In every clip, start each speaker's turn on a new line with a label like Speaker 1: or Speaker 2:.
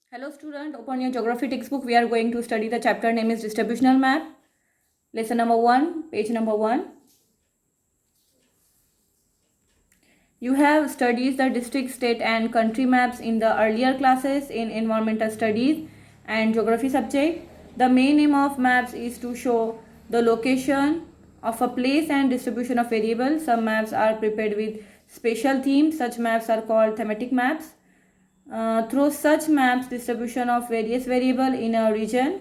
Speaker 1: Hello student, open your geography textbook. We are going to study the chapter name is distributional map. Lesson number 1, page number 1. You have studied the district, state and country maps in the earlier classes in environmental studies and geography subject. The main aim of maps is to show the location of a place and distribution of variables. Some maps are prepared with special themes. Such maps are called thematic maps. Through such maps, distribution of various variables in a region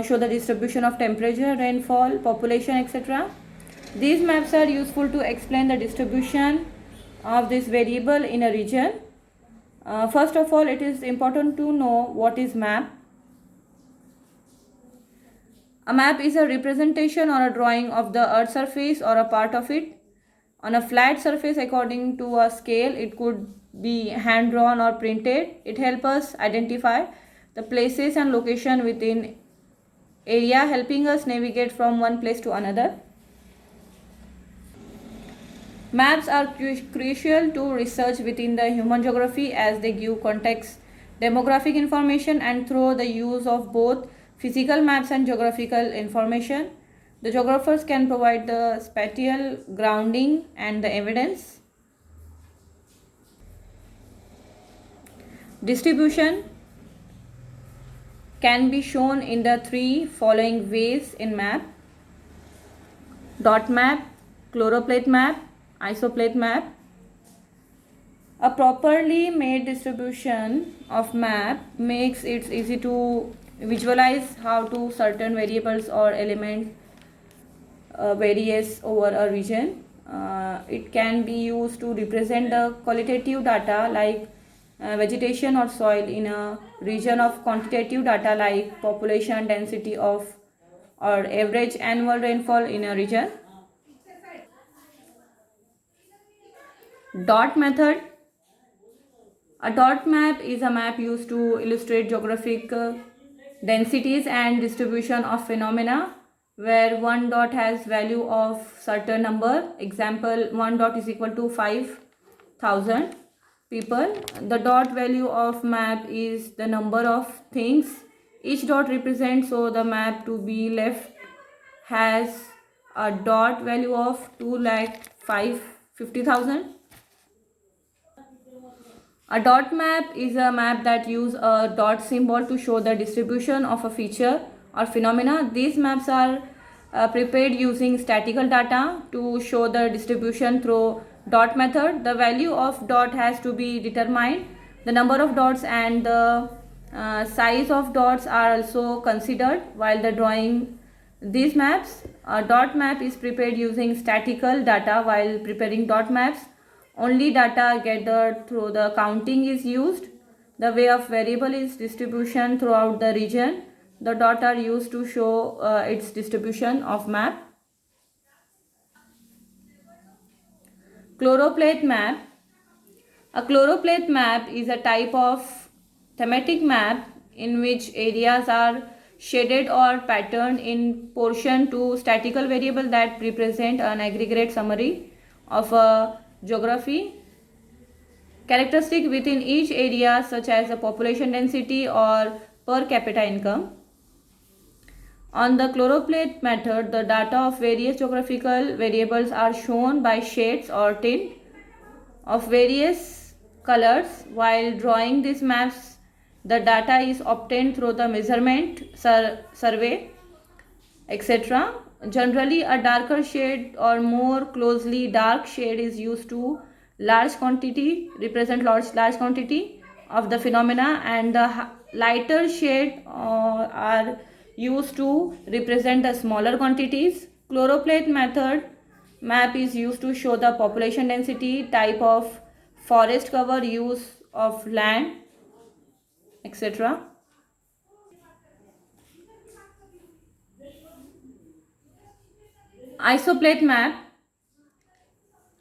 Speaker 1: show the distribution of temperature, rainfall, population, etc. These maps are useful to explain the distribution of this variable in a region. First of all, it is important to know what is map. A map is a representation or a drawing of the earth's surface or a part of it on a flat surface according to a scale. It could be hand drawn or printed. It helps us identify the places and location within area, helping us navigate from one place to another. Maps are crucial to research within the human geography as they give context, demographic information, and through the use of both physical maps and geographical information, the geographers can provide the spatial grounding and the evidence. Distribution can be shown in the three following ways in map: dot map, chloropleth map, isopleth map. A properly made distribution of map makes it easy to visualize how to certain variables or elements varies over a region. It can be used to represent the qualitative data like vegetation or soil in a region of quantitative data like population density of or average annual rainfall in a region. Dot method. A dot map is a map used to illustrate geographic densities and distribution of phenomena where one dot has value of certain number. Example, one dot is equal to 5,000 people. The dot value of map is the number of things each dot represents, so the map to be left has a dot value of 2,50,000. A dot map is a map that uses a dot symbol to show the distribution of a feature or phenomena. These maps are prepared using statistical data to show the distribution through dot method. The value of dot has to be determined. The number of dots and the size of dots are also considered while the drawing these maps. A dot map is prepared using statistical data. While preparing dot maps, only data gathered through the counting is used. The way of variable is distribution throughout the region. The dot are used to show its distribution of map. Chloropleth map. A chloropleth map is a type of thematic map in which areas are shaded or patterned in portion to statistical variable that represent an aggregate summary of a geography characteristic within each area such as the population density or per capita income. On the chloropleth method, the data of various geographical variables are shown by shades or tint of various colors. While drawing these maps, the data is obtained through the measurement, survey, etc. Generally, a darker shade or more closely dark shade is used to represent large quantity of the phenomena, and the lighter shade are used to represent the smaller quantities. Chloropleth method map is used to show the population density, type of forest cover, use of land, etc. Isopleth map.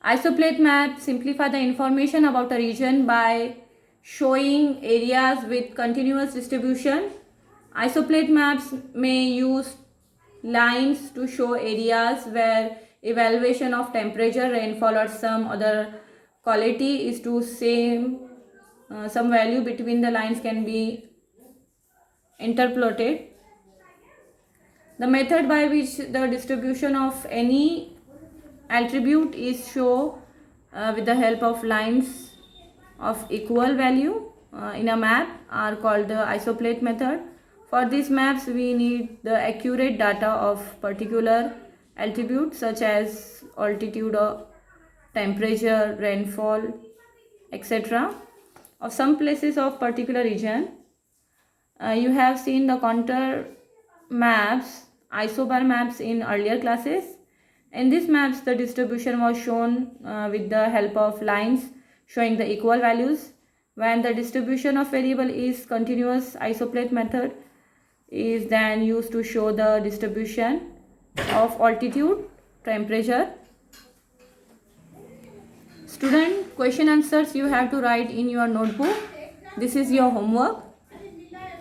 Speaker 1: Isopleth maps simplify the information about a region by showing areas with continuous distribution. Isopleth maps may use lines to show areas where evaluation of temperature, rainfall or some other quality is to same some value between the lines can be interpolated. The method by which the distribution of any attribute is shown with the help of lines of equal value in a map are called the isoplate method. For these maps, we need the accurate data of particular attributes such as altitude or temperature, rainfall, etc. of some places of particular region. You have seen the contour maps, isobar maps in earlier classes. In these maps, the distribution was shown with the help of lines showing the equal values. When the distribution of variable is continuous, isoplate method is then used to show the distribution of altitude, temperature. Student, question answers you have to write in your notebook. This is your homework.